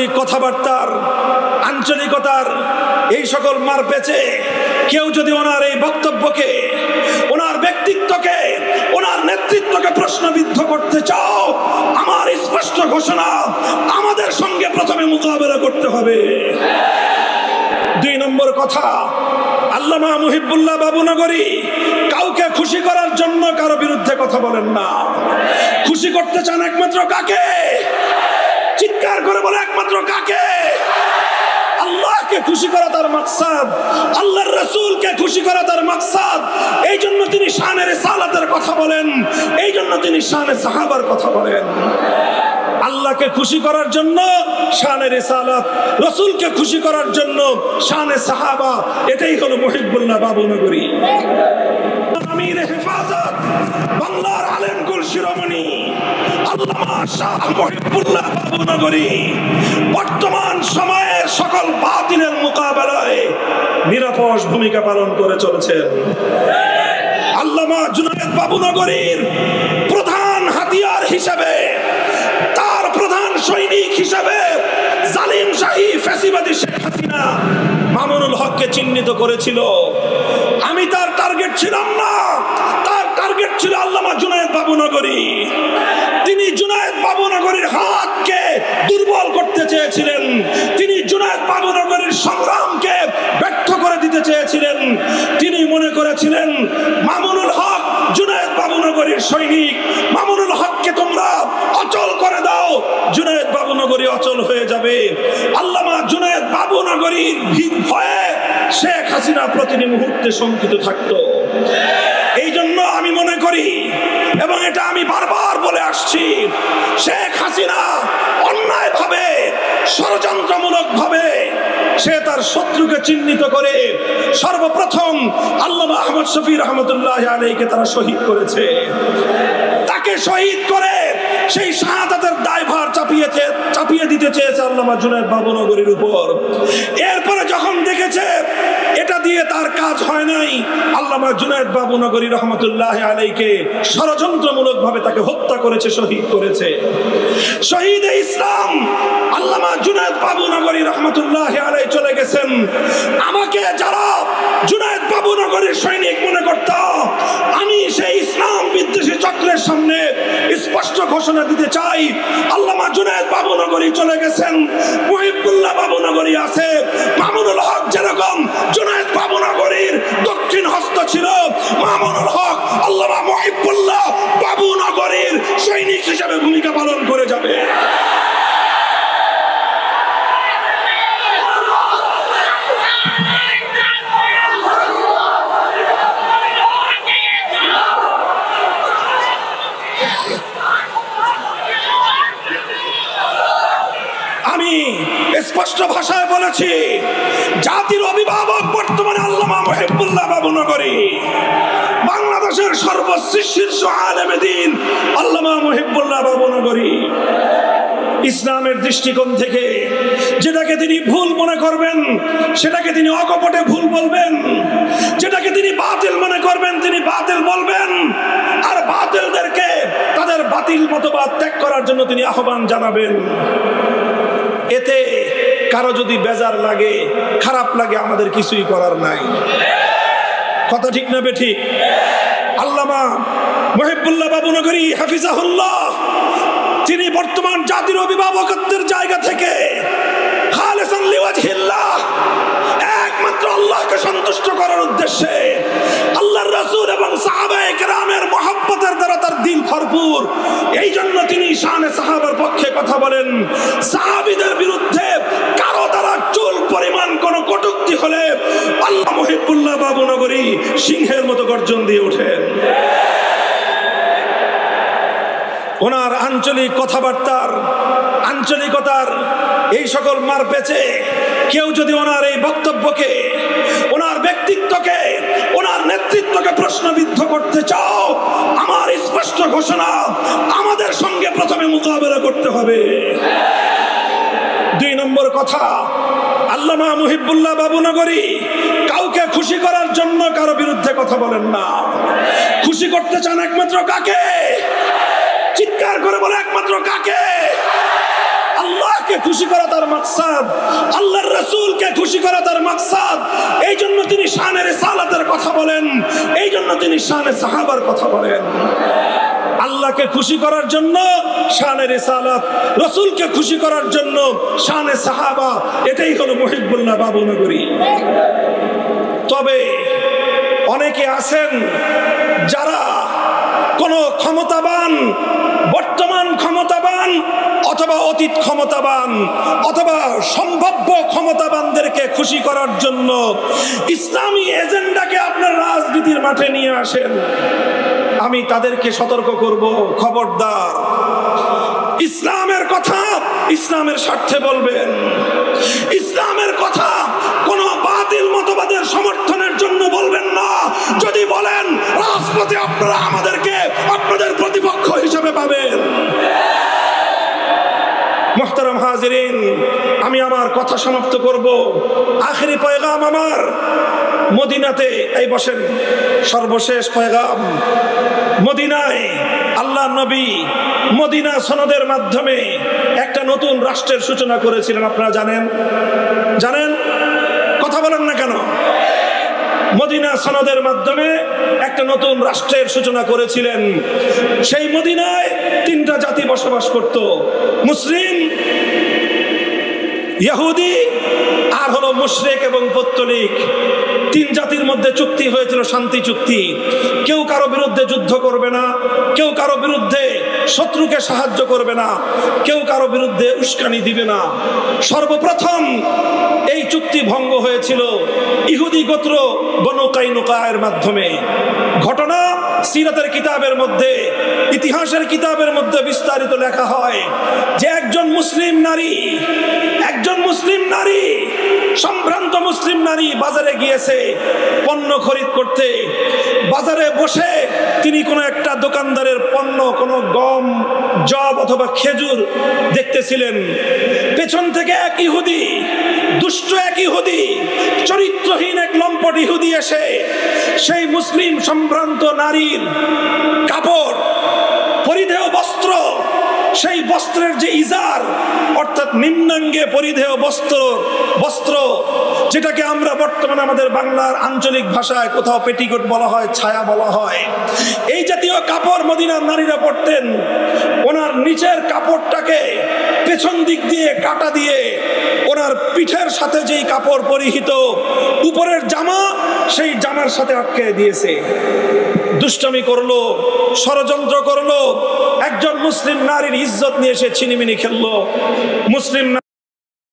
আঞ্চলিক কথাবার্তার আঞ্চলিকতার এই সকল মার পেঁচে কেউ যদি ওনার এই বক্তব্যকে, ওনার ব্যক্তিত্বকে, ওনার নেতৃত্বকে প্রশ্নবিদ্ধ করতে চাও, আমার স্পষ্ট ঘোষণা, আমাদের সঙ্গে প্রথমে মোকাবেলা করতে হবে। 2 নম্বর কথা, আল্লামা মুহিবুল্লাহ বাবুনগরী কাউকে খুশি করার জন্য কারো বিরুদ্ধে কথা বলেন না। খুশি করতে চান একমাত্র কাকে? চিৎকার করে বলে একমাত্র কাকে? আল্লাহকে খুশি করা তার মাকসাদ, আল্লাহর রাসূলকে খুশি করা তার মাকসাদ। এই জন্য তিনি শানে রিসালাতের কথা বলেন, এই জন্য তিনি শানে সাহাবার কথা বলেন। আল্লাহকে খুশি করার জন্য শানে রিসালাত, রাসূলকে খুশি করার জন্য শানে সাহাবা। এটাই হলো মুহিবুল্লাহ বাবুনগরী। আমির হেফাজত, বাংলার আলেমকুল শিরোমণি আল্লামা শাহ মুহিবুল্লাহ বাবুনগরী বর্তমান সময়ের সকল বাতিলের মোকাবেলায় নিরপেক্ষ ভূমিকা পালন করে চলেছেন। আল্লামা জুনায়েদ বাবুনগরীর প্রধান হাতিয়ার হিসেবে, তার প্রধান সৈনিক হিসেবে জালিম শাহী ফ্যাসিবাদী শেখ হাসিনা মামুনুল হককে চিহ্নিত করেছিল। আমি তার টার্গেট ছিলাম না, তার টার্গেট ছিল আল্লামা জুনায়েদ বাবুনগরী। তিনি জুনায়েদ বাবুনগরীর হাতকে দুর্বল করতে চেয়েছিলেন, তিনি জুনায়েদ বাবুনগরীর সংগ্রামকে ব্যর্থ করে দিতে চেয়েছিলেন। তিনি মনে করেছিলেন মামুনুল হক জুনায়েদ বাবুনগরীর সৈনিক, মামুনুল হককে তোমরা অচল করে দাও, জুনায়েদ বাবুনগরী অচল হয়ে যাবে। আল্লামা জুনায়েদ বাবুনগরীর ভয়ে শেখ হাসিনা প্রতিটি মুহূর্তে শঙ্কিত থাকতো। এই জন্য আমি মনে করি, এবং এটা আমি বারবার বলে আসছি, শেখ হাসিনা অন্যায়ভাবে, ষড়যন্ত্রমূলকভাবে সে তার শত্রুকে চিহ্নিত করে সর্বপ্রথম আল্লামা আহমদ শফি রহমতুল্লাহ আলাইহিকে তারা শহীদ করেছে। তাকে শহীদ করে সেই শাহাদাতের দায়ভার চাপিয়ে দিতে চেয়েছে আল্লামা জুনায়েদ বাবুনগরীর উপর। এরপরে যখন দেখেছে এটা দিয়ে তার কাজ হয় নাই, আল্লামা জুনায়েদ বাবুনগরী রহমতুল্লাহ আলাইহিকে ষড়যন্ত্রমূলকভাবে তাকে হত্যা করেছে, শহীদ করেছে। শহীদে ইসলাম আল্লামা জুনায়েদ বাবুনগরী রহমতুল্লাহ আলাইহি চলে গেছেন। আমাকে যারা জুনায়েদ বাবুনগরীর সৈনিক মনে করত, আমি সেই ইসলাম বিদ্বেষী চক্রের সামনে স্পষ্ট ঘোষণা দিতে চাই, আল্লামা জুনায়েদ বাবুনগরী চলে গেছেন, মুহিবুল্লাহ বাবুনগরী আছে। মামুনুল হক যেরকম জুনায়েদ বাবুনগরীর দক্ষিণ হস্ত ছিল, মামুনুল হক আল্লামা মুহিবুল্লাহ বাবুনগরীর সৈনিক হিসেবে ভূমিকা পালন করে যাবে। স্পষ্ট ভাষায় বলেছি, জাতির অভিভাবক বর্তমানে আল্লামা মুহিবুল্লাহ বাবুনগরী, বাংলাদেশের সর্বশীর্ষ আলেমে দ্বীন আল্লামা মুহিবুল্লাহ বাবুনগরী। ইসলামের দৃষ্টিকোণ থেকে যেটাকে তিনি ভুল মনে করবেন সেটাকে তিনি অকপটে ভুল বলবেন, যেটাকে তিনি বাতিল মনে করবেন তিনি বাতিল বলবেন, আর বাতিলদেরকে তাদের বাতিল মতবাদ ত্যাগ করার জন্য তিনি আহ্বান জানাবেন। এতে কারো যদি বেজার লাগে, খারাপ লাগে, আমাদের কিছুই করার নাই। কথা ঠিক না বেঠিক? আল্লামা মুহিবুল্লাহ বাবুনগরী হাফিজাহুল্লাহ তিনি বর্তমান জাতির অভিভাবকত্বের জায়গা থেকে খালিসান লিওয়াজহিল্লাহ, একমাত্র আল্লাহকে সন্তুষ্ট করার উদ্দেশ্যে, আল্লাহর রাসূল এবং সাহাবায়ে কেরামের মহব্বতের দ্বারা তার দিল ভরপুর। এই জন্য তিনি শানে সাহাবার পক্ষে কথা বলেন। সাহাবীদের বিরুদ্ধে কারো দ্বারা চুল পরিমাণ কোন কটূক্তি হলে আল্লাহ মুহিবুল্লাহ বাবুনগরী সিংহের মতো গর্জন দিয়ে ওঠেন। ওনার আঞ্চলিক কথাবার্তার আঞ্চলিকতার এই সকল মার পেঁচে কেউ যদি ওনার এই বক্তব্যকে, ওনার ব্যক্তিত্বকে, ওনার নেতৃত্বকে প্রশ্নবিদ্ধ করতে চাও, আমার স্পষ্ট ঘোষণা, আমাদের সঙ্গে প্রথমে মোকাবেলা করতে হবে। 2 নম্বর কথা, আল্লামা মুহিবুল্লাহ বাবুনগরী কাউকে খুশি করার জন্য কারো বিরুদ্ধে কথা বলেন না। খুশি করতে চান একমাত্র কাকে? চিৎকার করে বলে একমাত্র কাকে? আল্লাহ আল্লাহকে খুশি করা তার মাকসাদ, আল্লাহর রাসূলকে খুশি করা তার মাকসাদ। এই জন্য তিনি শানে রিসালাতের কথা বলেন, এই জন্য তিনি শানে সাহাবার কথা বলেন। আল্লাহকে খুশি করার জন্য শানে রিসালাত, রাসূলকে খুশি করার জন্য শানে সাহাবা, এটাই হলো মুহিব্বুল্লাহ বাবুনগরী। তবে অনেকে আছেন যারা কোন ক্ষমতাবান, বর্তমান ক্ষমতাবান অথবা অতীত ক্ষমতাবান অথবা সম্ভাব্য ক্ষমতাবানদেরকে খুশি করার জন্য ইসলামী এজেন্ডাকে আপনার রাজনীতির মাঠে নিয়ে আসেন। আমি তাদেরকে সতর্ক করব, খবরদার, ইসলামের কথা ইসলামের স্বার্থে বলবেন। ইসলামের কথা কোন বাতিল মতবাদের সমর্থনের জন্য বলবেন না। যদি বলেন রাজপথে আপনারা আমাদেরকে আপনাদের প্রতিপক্ষ হিসেবে পাবেন। মুহতারাম হাজিরিন, আমি আমার কথা সমাপ্ত করব। আখেরি পয়গাম আমার মদিনাতে, এই বসেন, সর্বশেষ পয়গাম মদিনায়। আল্লাহ নবী মদিনা সনদের মাধ্যমে একটা নতুন রাষ্ট্রের সূচনা করেছিলেন। আপনারা জানেন? জানেন? কথা বলেন না কেন? মদিনা সনদের মাধ্যমে একটা নতুন রাষ্ট্রের সূচনা করেছিলেন। সেই মদিনায় তিনটা জাতি বসবাস করত, মুসলিম, ইহুদি আর হলো মুশরিক এবং পৌত্তলিক। তিন জাতির মধ্যে চুক্তি হয়েছিল, শান্তি চুক্তি। কেউ কারো বিরুদ্ধে যুদ্ধ করবে না, কেউ কারো বিরুদ্ধে শত্রুকে সাহায্য করবে না, কেউ কারো বিরুদ্ধে উস্কানি দিবে না। সর্বপ্রথম এই চুক্তি ভঙ্গ হয়েছিল ইহুদি গোত্র বনু কাইনুকায়ের মাধ্যমে। ঘটনা সিরাতের কিতাবের মধ্যে, ইতিহাসের কিতাবের মধ্যে বিস্তারিত লেখা হয় যে একজন মুসলিম নারী, সম্ভ্রান্ত মুসলিম নারী বাজারে গিয়েছে পণ্য খরিদ করতে। বাজারে বসে তিনি কোনো একটা দোকানদারের পণ্য, কোনো গম, জব অথবা খেজুর দেখতেছিলেন। পেছন থেকে এক ইহুদি, দুষ্ট এক ইহুদি, চরিত্রহীন এক লম্পট ইহুদি এসে সেই মুসলিম সম্ভ্রান্ত নারীর কাপড়, পরিধেয় বস্ত্র, সেই বস্ত্রের যে ইজার অর্থাৎ নিম্নাঙ্গে পরিধেয় বস্ত্র, যেটাকে আমরা বর্তমানে আমাদের বাংলার আঞ্চলিক ভাষায় কোথাও পেটিকোট বলা হয়, ছায়া বলা হয়, এই জাতীয় কাপড় মদিনার নারীরা পরতেন। ওনার নিচের কাপড়টাকে পেছন দিক দিয়ে কাটা দিয়ে ওনার পিঠের সাথে যেই কাপড় পরিহিত উপরের জামা, সেই জামার সাথে আটকে দিয়েছে। দুষ্টামি করলো, ষড়যন্ত্র করলো, একজন মুসলিম নারীর ইজ্জত নিয়ে এসে ছিনিমিনি খেললো। মুসলিম